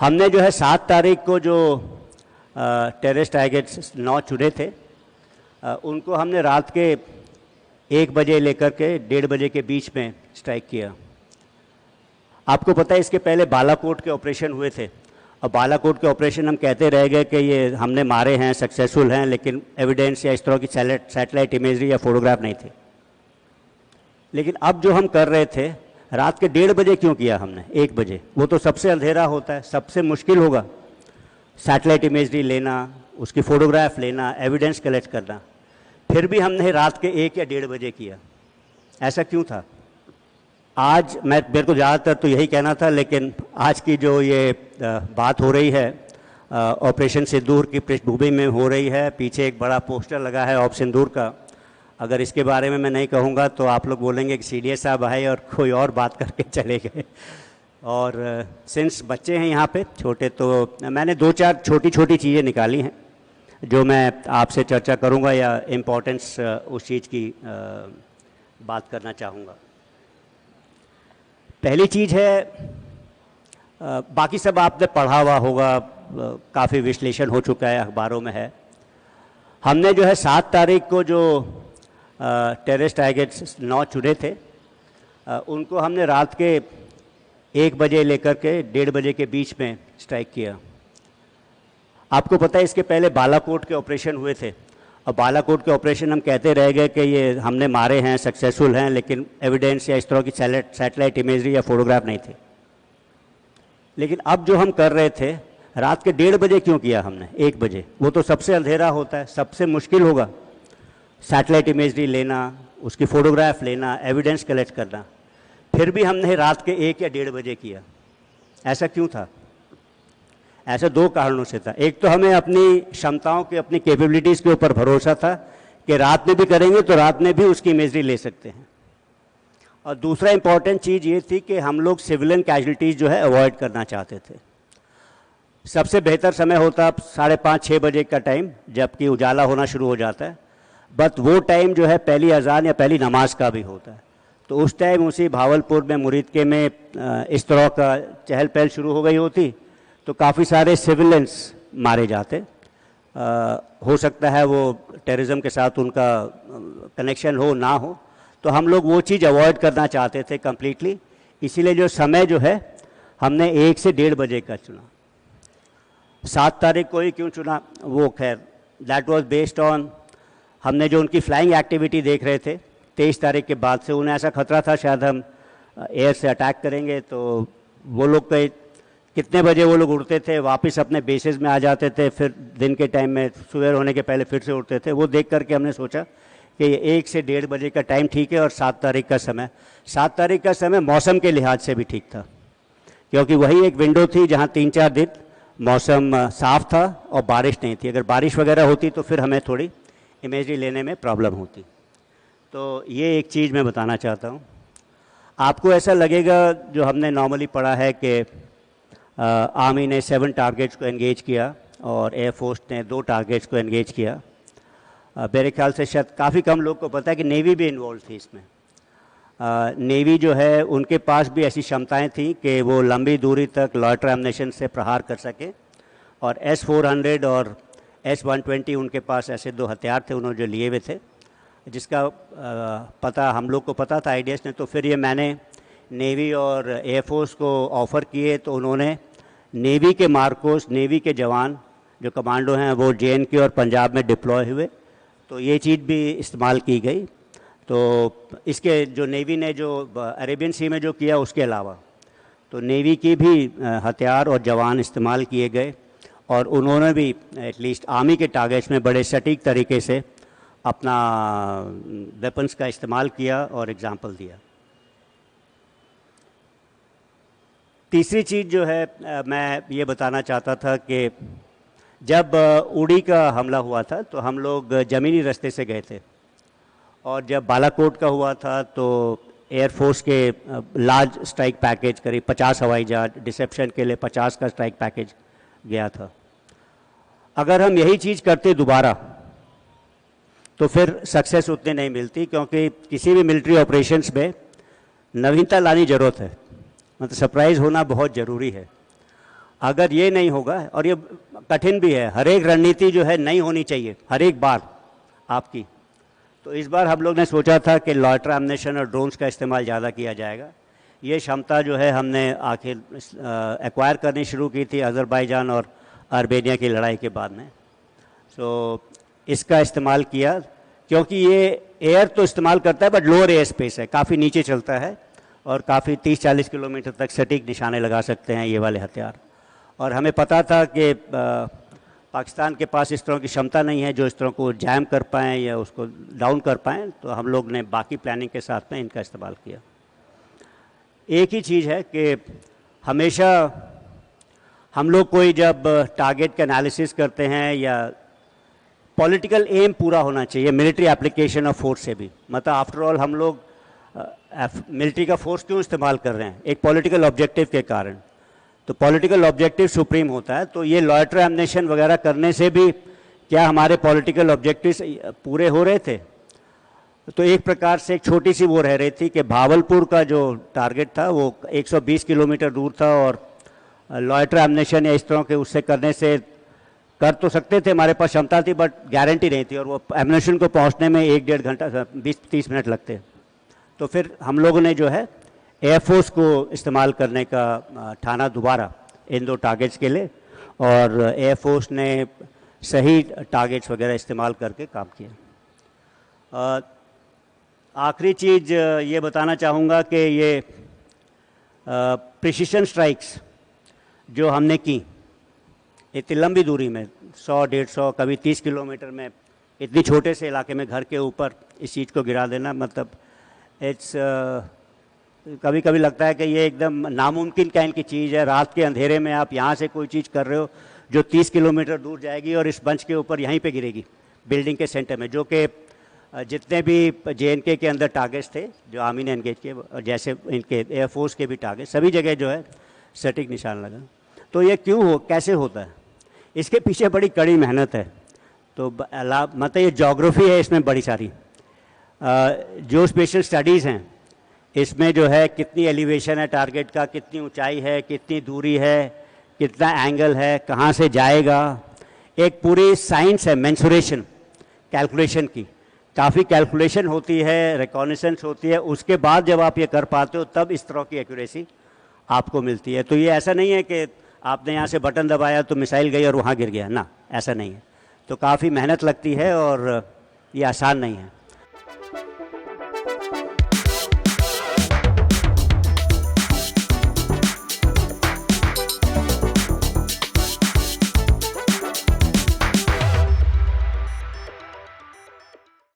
हमने जो है 7 तारीख को जो टेररिस्ट टारगेट्स 9 चुने थे, उनको हमने रात के 1 बजे लेकर के 1:30 बजे के बीच में स्ट्राइक किया। आपको पता है इसके पहले बालाकोट के ऑपरेशन हुए थे, और बालाकोट के ऑपरेशन हम कहते रह गए कि ये हमने मारे हैं, सक्सेसफुल हैं, लेकिन एविडेंस या इस तरह की सैटेलाइट इमेजरी या फोटोग्राफ नहीं थी। लेकिन अब जो हम कर रहे थे, रात के 1:30 बजे क्यों किया हमने? 1 बजे, वो तो सबसे अंधेरा होता है, सबसे मुश्किल होगा सैटेलाइट इमेजरी लेना, उसकी फ़ोटोग्राफ लेना, एविडेंस कलेक्ट करना। फिर भी हमने रात के 1 या 1:30 बजे किया। ऐसा क्यों था? आज मेरे को ज़्यादातर तो यही कहना था, लेकिन आज की जो ये बात हो रही है ऑपरेशन सिंदूर की पृष्ठभूमि में हो रही है, पीछे एक बड़ा पोस्टर लगा है ऑप सिंदूर का। अगर इसके बारे में मैं नहीं कहूँगा तो आप लोग बोलेंगे कि सीडीए साहब आए और कोई और बात करके चले गए। और सिंस बच्चे हैं यहाँ पे छोटे, तो मैंने 2-4 छोटी छोटी चीज़ें निकाली हैं जो मैं आपसे चर्चा करूँगा या इम्पोर्टेंस उस चीज़ की बात करना चाहूँगा। पहली चीज़ है, बाकी सब आपने पढ़ा हुआ होगा, काफ़ी विश्लेषण हो चुका है, अखबारों में है। हमने जो है 7 तारीख को जो टेररिस्ट टारगेट्स 9 चुने थे, उनको हमने रात के 1 बजे लेकर के 1:30 बजे के बीच में स्ट्राइक किया। आपको पता है इसके पहले बालाकोट के ऑपरेशन हुए थे, और बालाकोट के ऑपरेशन हम कहते रह गए कि ये हमने मारे हैं, सक्सेसफुल हैं, लेकिन एविडेंस या इस तरह की सैटेलाइट इमेजरी या फोटोग्राफ नहीं थी। लेकिन अब जो हम कर रहे थे, रात के 1:30 बजे क्यों किया हमने? 1 बजे, वो तो सबसे अंधेरा होता है, सबसे मुश्किल होगा सैटेलाइट इमेजरी लेना, उसकी फ़ोटोग्राफ लेना, एविडेंस कलेक्ट करना। फिर भी हमने रात के 1 या 1:30 बजे किया। ऐसा क्यों था? ऐसा 2 कारणों से था। एक तो हमें अपनी क्षमताओं के, अपनी कैपेबिलिटीज़ के ऊपर भरोसा था कि रात में भी करेंगे तो रात में भी उसकी इमेजरी ले सकते हैं। और दूसरा इंपॉर्टेंट चीज़ ये थी कि हम लोग सिविलियन कैजुअलिटीज़ जो है अवॉइड करना चाहते थे। सबसे बेहतर समय होता 5:30-6 बजे का टाइम, जबकि उजाला होना शुरू हो जाता है। बट वो टाइम जो है पहली अजान या पहली नमाज का भी होता है। तो उस टाइम उसी भावलपुर में, मुरीदके में इस तरह का चहल पहल शुरू हो गई होती, तो काफ़ी सारे सिविलियंस मारे जाते। हो सकता है वो टेररिज्म के साथ उनका कनेक्शन हो ना हो, तो हम लोग वो चीज़ अवॉइड करना चाहते थे कम्प्लीटली। इसीलिए जो समय जो है हमने 1 से 1:30 बजे का चुना। 7 तारीख को ही क्यों चुना, वो खैर दैट वाज बेस्ड ऑन, हमने जो उनकी फ्लाइंग एक्टिविटी देख रहे थे 23 तारीख के बाद से, उन्हें ऐसा खतरा था शायद हम एयर से अटैक करेंगे। तो वो लोग कितने बजे वो लोग उड़ते थे, वापस अपने बेसेस में आ जाते थे, फिर दिन के टाइम में सुबह होने के पहले फिर से उड़ते थे। वो देख करके हमने सोचा कि ये 1 से 1:30 बजे का टाइम ठीक है। और 7 तारीख का समय, 7 तारीख का समय मौसम के लिहाज से भी ठीक था, क्योंकि वही एक विंडो थी जहाँ 3-4 दिन मौसम साफ़ था और बारिश नहीं थी। अगर बारिश वगैरह होती तो फिर हमें थोड़ी इमेजरी लेने में प्रॉब्लम होती। तो ये एक चीज़ मैं बताना चाहता हूँ। आपको ऐसा लगेगा, जो हमने नॉर्मली पढ़ा है कि आर्मी ने 7 टारगेट्स को एंगेज किया और एयरफोर्स ने 2 टारगेट्स को एंगेज किया। मेरे ख्याल से शायद काफ़ी कम लोग को पता है कि नेवी भी इन्वॉल्व थी इसमें। नेवी जो है उनके पास भी ऐसी क्षमताएं थी कि वो लंबी दूरी तक लॉयटर एम्युनिशन से प्रहार कर सके। और S-400 और S-120 उनके पास ऐसे 2 हथियार थे उन्होंने जो लिए हुए थे, जिसका पता हम लोग को पता था IDS ने। तो फिर ये मैंने नेवी और एयरफोर्स को ऑफ़र किए, तो उन्होंने नेवी के मार्कोस, नेवी के जवान जो कमांडो हैं वो JNK और पंजाब में डिप्लॉय हुए, तो ये चीज़ भी इस्तेमाल की गई। तो इसके जो नेवी ने जो अरेबियन सी में जो किया, उसके अलावा तो नेवी की भी हथियार और जवान इस्तेमाल किए गए, और उन्होंने भी एटलीस्ट आर्मी के टारगेट्स में बड़े सटीक तरीके से अपना वेपन्स का इस्तेमाल किया और एग्जाम्पल दिया। तीसरी चीज़ जो है मैं ये बताना चाहता था कि जब उड़ी का हमला हुआ था तो हम लोग ज़मीनी रास्ते से गए थे, और जब बालाकोट का हुआ था तो एयरफोर्स के लार्ज स्ट्राइक पैकेज करीब 50 हवाई जहाज, डिसेप्शन के लिए 50 का स्ट्राइक पैकेज गया था। अगर हम यही चीज़ करते दोबारा तो फिर सक्सेस उतनी नहीं मिलती, क्योंकि किसी भी मिलिट्री ऑपरेशंस में नवीनता लानी ज़रूरत है, मतलब सरप्राइज़ होना बहुत ज़रूरी है। अगर ये नहीं होगा, और ये कठिन भी है, हर एक रणनीति जो है नई होनी चाहिए हर एक बार आपकी। तो इस बार हम लोग ने सोचा था कि लॉयटर एम्युनिशन और ड्रोन्स का इस्तेमाल ज़्यादा किया जाएगा। ये क्षमता जो है हमने आखिर एक्वायर करनी शुरू की थी अज़रबैजान और आर्मेनिया की लड़ाई के बाद में। सो इसका इस्तेमाल किया, क्योंकि ये एयर तो इस्तेमाल करता है बट लोअर एयर स्पेस है, काफ़ी नीचे चलता है और काफ़ी 30-40 किलोमीटर तक सटीक निशाने लगा सकते हैं ये वाले हथियार। और हमें पता था कि पाकिस्तान के पास इस तरह की क्षमता नहीं है जो इस तरह को जैम कर पाएँ या उसको डाउन कर पाएँ, तो हम लोग ने बाकी प्लानिंग के साथ में इनका इस्तेमाल किया। एक ही चीज़ है कि हमेशा हम लोग कोई जब टारगेट का एनालिसिस करते हैं या पॉलिटिकल एम पूरा होना चाहिए मिलिट्री एप्लीकेशन ऑफ फोर्स से भी, मतलब आफ्टर ऑल हम लोग मिलिट्री का फोर्स क्यों इस्तेमाल कर रहे हैं, एक पॉलिटिकल ऑब्जेक्टिव के कारण। तो पॉलिटिकल ऑब्जेक्टिव सुप्रीम होता है, तो ये लॉयटर एम्युनिशन वगैरह करने से भी क्या हमारे पॉलिटिकल ऑब्जेक्टिव्स पूरे हो रहे थे। तो एक प्रकार से एक छोटी सी वो रह रही थी कि भावलपुर का जो टारगेट था वो 120 किलोमीटर दूर था, और लॉयटर एम्युनिशन या इस तरह के उससे करने से कर तो सकते थे, हमारे पास क्षमता थी, बट गारंटी नहीं थी, और वो एम्युनिशन को पहुंचने में 1-1.5 घंटा 20-30 मिनट लगते। तो फिर हम लोगों ने जो है एयरफोर्स को इस्तेमाल करने का ठाना दोबारा इन दो टारगेट्स के लिए, और एयरफोर्स ने सही टारगेट्स वगैरह इस्तेमाल करके काम किया। आखिरी चीज़ ये बताना चाहूँगा कि ये प्रिसिशन स्ट्राइक्स जो हमने की इतनी लंबी दूरी में 100-150 कभी 30 किलोमीटर में इतनी छोटे से इलाके में घर के ऊपर इस चीज़ को गिरा देना, मतलब इट्स कभी कभी लगता है कि ये एकदम नामुमकिन काइंड की चीज़ है। रात के अंधेरे में आप यहाँ से कोई चीज़ कर रहे हो जो 30 किलोमीटर दूर जाएगी और इस बंच के ऊपर यहीं पे गिरेगी बिल्डिंग के सेंटर में, जो कि जितने भी JNK के अंदर टारगेट्स थे जो आर्मी ने एंगेज किए, जैसे इनके एयरफोर्स के भी टारगेट, सभी जगह जो है सटीक निशान लगा। तो ये क्यों कैसे होता है, इसके पीछे बड़ी कड़ी मेहनत है। तो मतलब ये ज्योग्राफी है इसमें बड़ी सारी, जो स्पेशल स्टडीज़ हैं इसमें जो है कितनी एलिवेशन है टारगेट का, कितनी ऊंचाई है, कितनी दूरी है, कितना एंगल है, कहाँ से जाएगा, एक पूरी साइंस है मेंसुरेशन कैलकुलेशन की, काफ़ी कैलकुलेशन होती है, रिकॉग्निशंस होती है, उसके बाद जब आप ये कर पाते हो तब इस तरह की एक्यूरेसी आपको मिलती है। तो ये ऐसा नहीं है कि आपने यहाँ से बटन दबाया तो मिसाइल गई और वहाँ गिर गया ना, ऐसा नहीं है। तो काफ़ी मेहनत लगती है और ये आसान नहीं है।